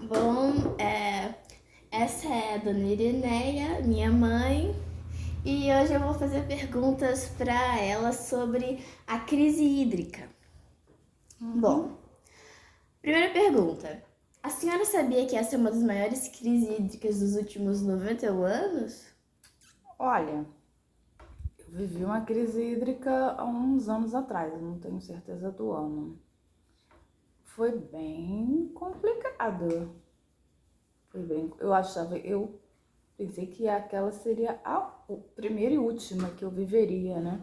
Bom, essa é a Dona Irineia, minha mãe, e hoje eu vou fazer perguntas para ela sobre a crise hídrica. Bom, primeira pergunta. A senhora sabia que essa é uma das maiores crises hídricas dos últimos 91 anos? Olha, eu vivi uma crise hídrica há uns anos atrás, eu não tenho certeza do ano. Foi bem complicado. Eu pensei que aquela seria a primeira e última que eu viveria, né?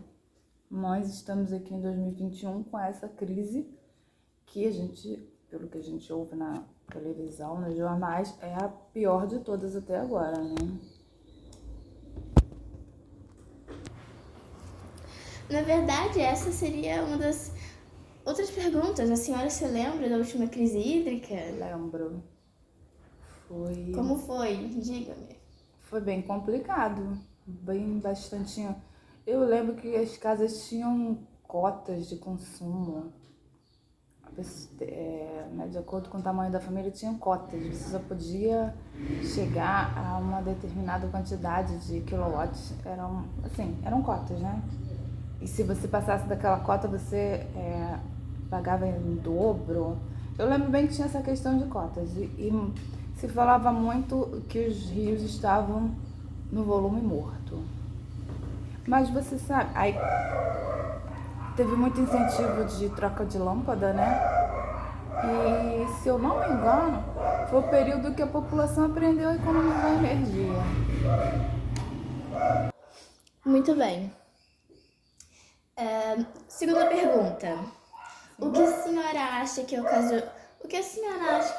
Nós estamos aqui em 2021 com essa crise que pelo que a gente ouve na televisão, nos jornais, é a pior de todas até agora, né? Na verdade, essa seria uma das outras perguntas. A senhora se lembra da última crise hídrica? Lembro. Como foi? Diga-me. Foi bem complicado, bem bastante. Eu lembro que as casas tinham cotas de consumo, né, de acordo com o tamanho da família, tinham cotas. Você só podia chegar a uma determinada quantidade de quilowatts. Eram cotas, né? E se você passasse daquela cota, você pagava em dobro. Eu lembro bem que tinha essa questão de cotas. E se falava muito que os rios estavam no volume morto. Mas você sabe, aí teve muito incentivo de troca de lâmpada, né? E se eu não me engano, foi o período que a população aprendeu a economizar energia. Muito bem. Segunda pergunta. O que a senhora acha que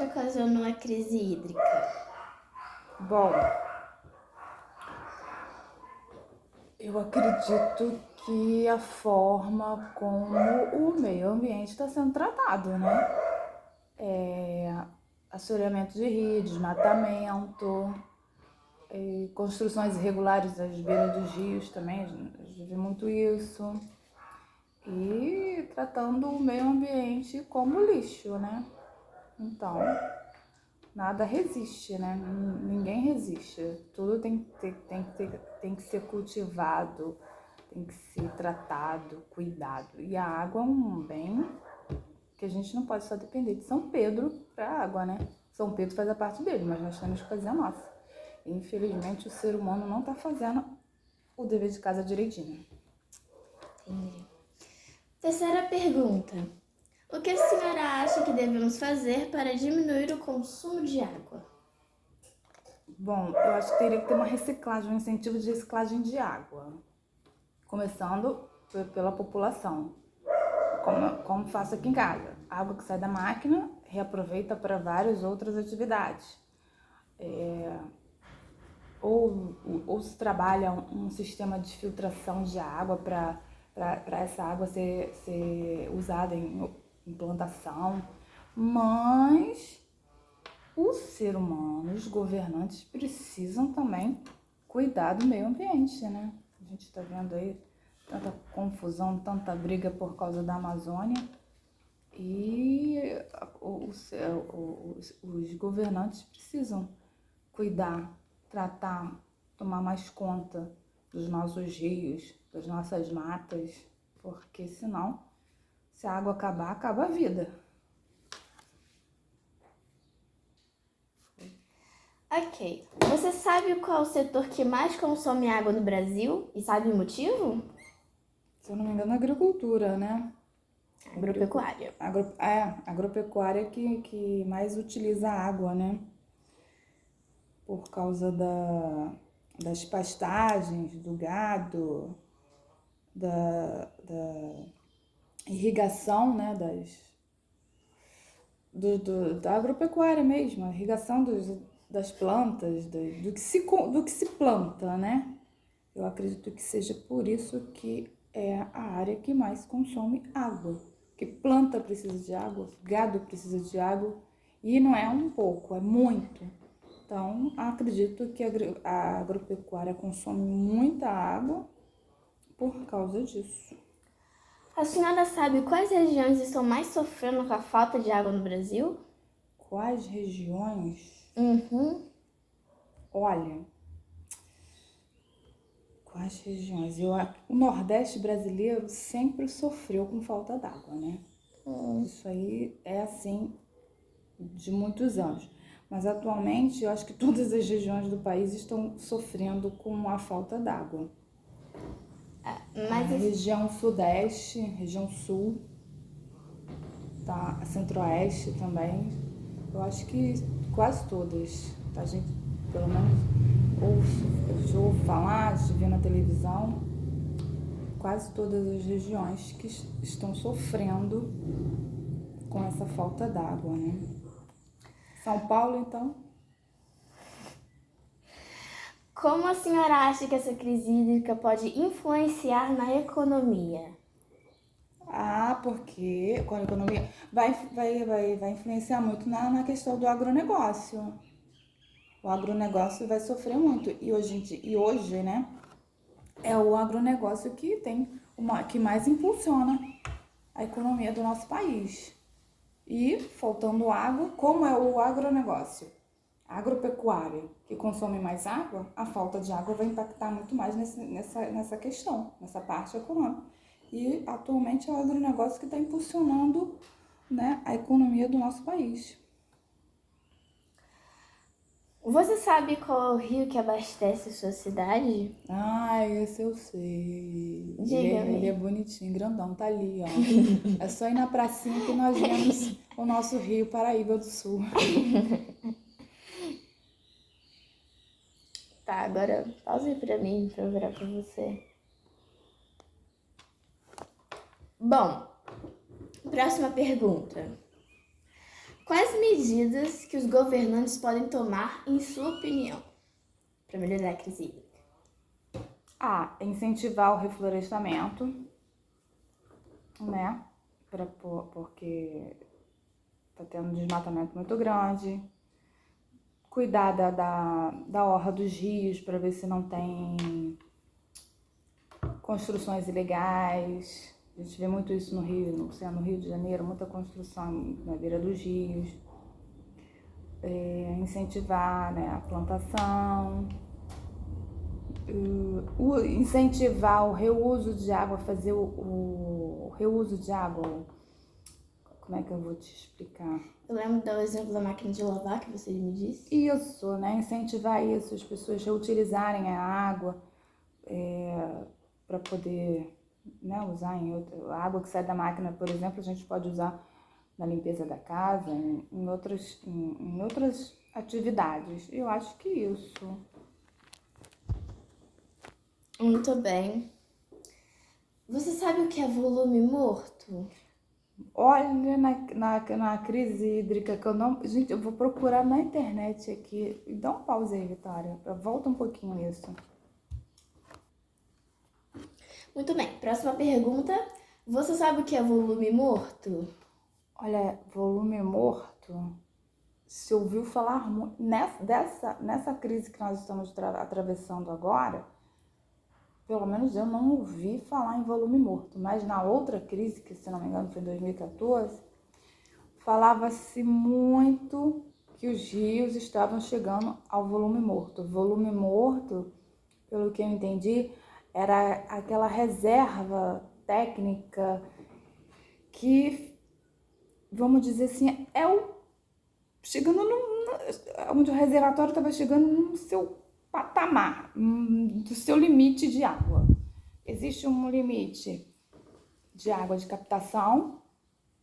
ocasionou a crise hídrica? Bom, eu acredito que a forma como o meio ambiente está sendo tratado, né? Assoreamento de rio, desmatamento, construções irregulares às beiras dos rios também, a gente vê muito isso. E tratando o meio ambiente como lixo, né? Então, nada resiste, né? Ninguém resiste. Tudo tem que ser cultivado, tem que ser tratado, cuidado. E a água é um bem que a gente não pode só depender de São Pedro para a água, né? São Pedro faz a parte dele, mas nós temos que fazer a nossa. E, infelizmente, o ser humano não está fazendo o dever de casa direitinho. Entendi. Terceira pergunta. O que a senhora acha que devemos fazer para diminuir o consumo de água? Bom, eu acho que teria que ter uma reciclagem, um incentivo de reciclagem de água. Começando pela população. Como faço aqui em casa. A água que sai da máquina, reaproveita para várias outras atividades. Ou se trabalha um sistema de filtração de água para essa água ser usada em plantação. Mas o ser humano, os governantes precisam também cuidar do meio ambiente, né? A gente está vendo aí tanta confusão, tanta briga por causa da Amazônia e os governantes precisam cuidar, tratar, tomar mais conta dos nossos rios, das nossas matas, porque senão, se a água acabar, acaba a vida. Ok. Você sabe qual é o setor que mais consome água no Brasil? E sabe o motivo? Se eu não me engano, a agricultura, né? Agropecuária. Agropecuária que mais utiliza água, né? Por causa das pastagens, do gado, da irrigação, né? Da agropecuária mesmo, a irrigação das plantas, do que se planta, né? Eu acredito que seja por isso que é a área que mais consome água. Porque planta precisa de água, gado precisa de água, e não é um pouco, é muito. Então, acredito que a agropecuária consome muita água por causa disso. A senhora sabe quais regiões estão mais sofrendo com a falta de água no Brasil? Quais regiões? Olha, quais regiões? O Nordeste brasileiro sempre sofreu com falta d'água, né? Isso aí é assim de muitos anos. Mas atualmente eu acho que todas as regiões do país estão sofrendo com a falta d'água. Mas A região Sudeste, região Sul, tá? A Centro-Oeste também. Eu acho que quase todas. A gente, pelo menos, eu ouço falar, de ver na televisão, quase todas as regiões que estão sofrendo com essa falta d'água, né? São Paulo, então? como a senhora acha que essa crise hídrica pode influenciar na economia? Porque com a economia vai influenciar muito na questão do agronegócio. O agronegócio vai sofrer muito. E hoje, né, é o agronegócio que mais impulsiona a economia do nosso país. E faltando água, como é o agronegócio? A agropecuária, que consome mais água, a falta de água vai impactar muito mais nessa questão, nessa parte econômica. E atualmente é o agronegócio que está impulsionando, né, a economia do nosso país. Você sabe qual é o rio que abastece sua cidade? Esse eu sei. Diga-me. Ele é bonitinho, grandão, tá ali, ó. É só ir na pracinha que nós vemos o nosso rio Paraíba do Sul. Tá, agora pausa aí pra mim, pra eu virar pra você. Bom, próxima pergunta. Quais medidas que os governantes podem tomar, em sua opinião, para melhorar a crise hídrica? Incentivar o reflorestamento, né? Porque tá tendo um desmatamento muito grande. Cuidar da orla dos rios para ver se não tem construções ilegais. A gente vê muito isso no Rio de Janeiro, muita construção na beira dos rios. Incentivar, né, a plantação. Incentivar o reuso de água, fazer o reuso de água. Como é que eu vou te explicar? Eu lembro do exemplo da máquina de lavar que você me disse. Isso, né? Incentivar isso, as pessoas reutilizarem a água para poder, né, usar a água que sai da máquina, por exemplo, a gente pode usar na limpeza da casa, em outras atividades. Eu acho que isso. Muito bem. Você sabe o que é volume morto? Olha, na crise hídrica que eu não... Gente, eu vou procurar na internet aqui. Dá um pause aí, Vitória. Volta um pouquinho nisso. Muito bem. Próxima pergunta. Você sabe o que é volume morto? Olha, volume morto... Se ouviu falar muito... Nessa crise que nós estamos atravessando agora, pelo menos eu não ouvi falar em volume morto. Mas na outra crise, que se não me engano foi em 2014, falava-se muito que os rios estavam chegando ao volume morto. Volume morto, pelo que eu entendi, era aquela reserva técnica que, vamos dizer assim, chegando onde o reservatório estava chegando no seu patamar, do seu limite de água. Existe um limite de água de captação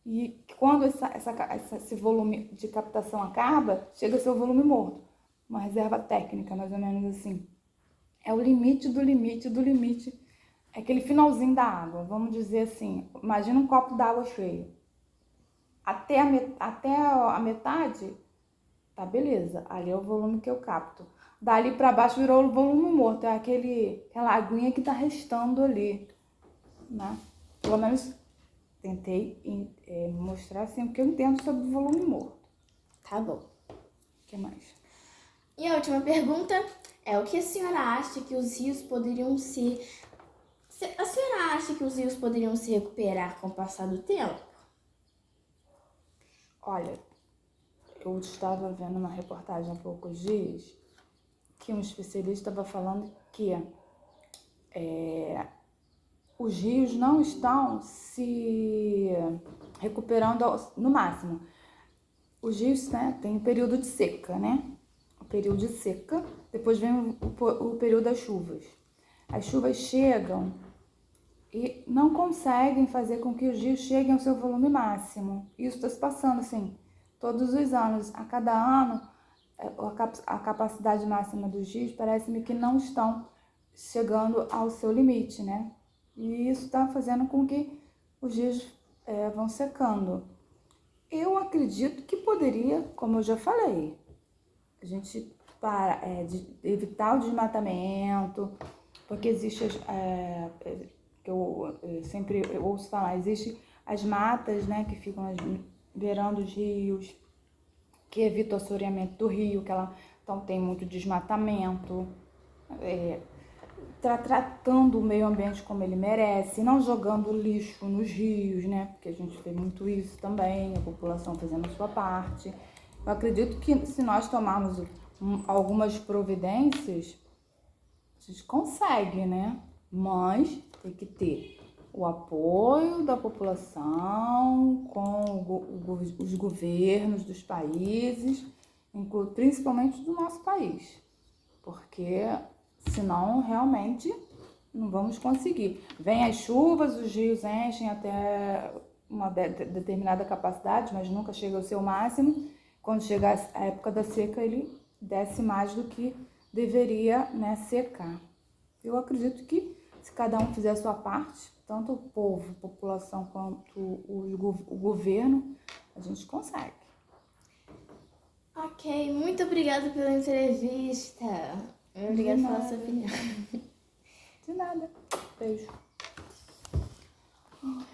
e quando esse volume de captação acaba, chega ao seu volume morto. Uma reserva técnica, mais ou menos assim. É o limite do limite do limite. É aquele finalzinho da água, vamos dizer assim. Imagina um copo d'água cheio. Até a metade, tá, beleza. Ali é o volume que eu capto. Dali para baixo virou o volume morto. É aquela aguinha que tá restando ali, né? Pelo menos tentei mostrar assim o que eu entendo sobre o volume morto. Tá bom. O que mais? E a última pergunta é: o que a senhora acha que os rios poderiam se... A senhora acha que os rios poderiam se recuperar com o passar do tempo? Olha, eu estava vendo uma reportagem há poucos dias que um especialista estava falando que os rios não estão se recuperando no máximo. Os rios, né, tem o período de seca, né? O período de seca, depois vem o período das chuvas. As chuvas chegam e não conseguem fazer com que os rios cheguem ao seu volume máximo. Isso está se passando assim, todos os anos. A cada ano, a capacidade máxima dos rios parece-me que não estão chegando ao seu limite, né? E isso está fazendo com que os rios vão secando. Eu acredito que poderia, como eu já falei, a gente evitar o desmatamento, porque existe, que eu sempre ouço falar, existe as matas, né, que ficam beirando os rios, que evita o assoreamento do rio, então tem muito desmatamento, tratando o meio ambiente como ele merece, não jogando lixo nos rios, né? Porque a gente vê muito isso também, a população fazendo a sua parte. Eu acredito que se nós tomarmos algumas providências, a gente consegue, né? Mas tem que ter o apoio da população com os governos dos países, principalmente do nosso país, porque senão realmente não vamos conseguir. Vem as chuvas, os rios enchem até uma determinada capacidade, mas nunca chega ao seu máximo. Quando chegar a época da seca, ele desce mais do que deveria, né, secar. Eu acredito que se cada um fizer a sua parte, tanto o povo, a população, quanto o governo, a gente consegue. Ok, muito obrigada pela entrevista. Obrigada pela sua opinião. De nada. Beijo.